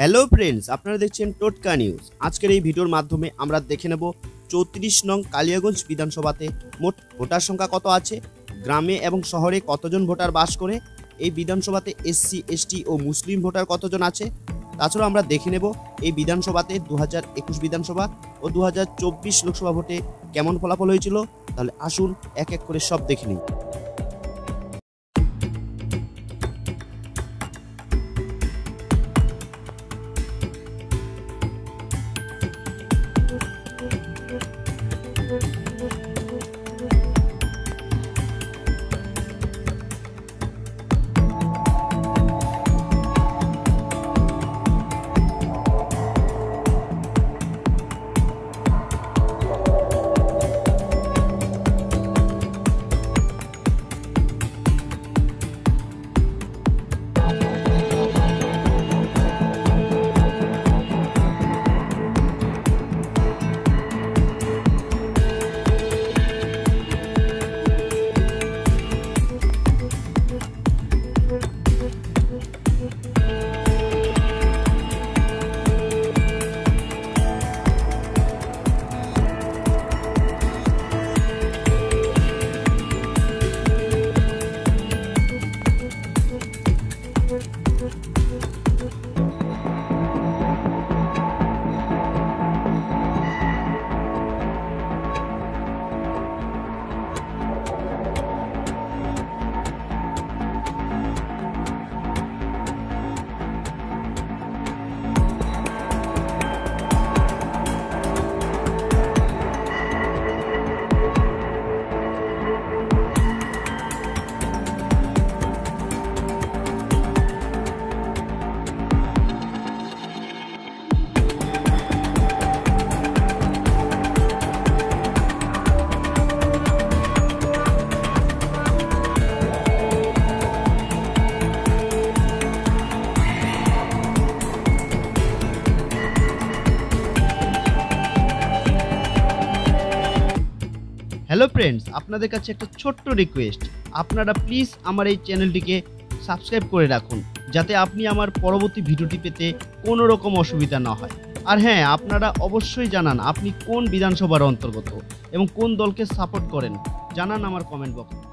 Hello friends, আপনারা দেখছেন টোটকা নিউজ। আজকের এই ভিডিওর মাধ্যমে আমরা দেখে নেব 34 নং কালিয়াগঞ্জ বিধানসভাতে মোট ভোটার সংখ্যা কত আছে, গ্রামে এবং শহরে কতজন ভোটার বাস করে, এই বিধানসভাতে এসসি এসটি ও মুসলিম ভোটার কতজন আছে। তাছাড়াও আমরা দেখে নেব এই বিধানসভাতে 2021 বিধানসভা ও 2024 লোকসভা ভোটে কেমন ফলাফল হয়েছিল। তাহলে আসুন এক এক করে সব দেখে নিই। হ্যালো ফ্রেন্ডস, আপনাদের কাছে একটা ছোট্ট রিকোয়েস্ট, আপনারা প্লিজ আমার এই চ্যানেলটিকে সাবস্ক্রাইব করে রাখুন, যাতে আপনি আমার পরবর্তী ভিডিওটি পেতে কোনো রকম অসুবিধা না হয়। আর হ্যাঁ, আপনারা অবশ্যই জানান আপনি কোন বিধানসভার অন্তর্গত এবং কোন দলকে সাপোর্ট করেন, জানান আমার কমেন্ট বক্সে।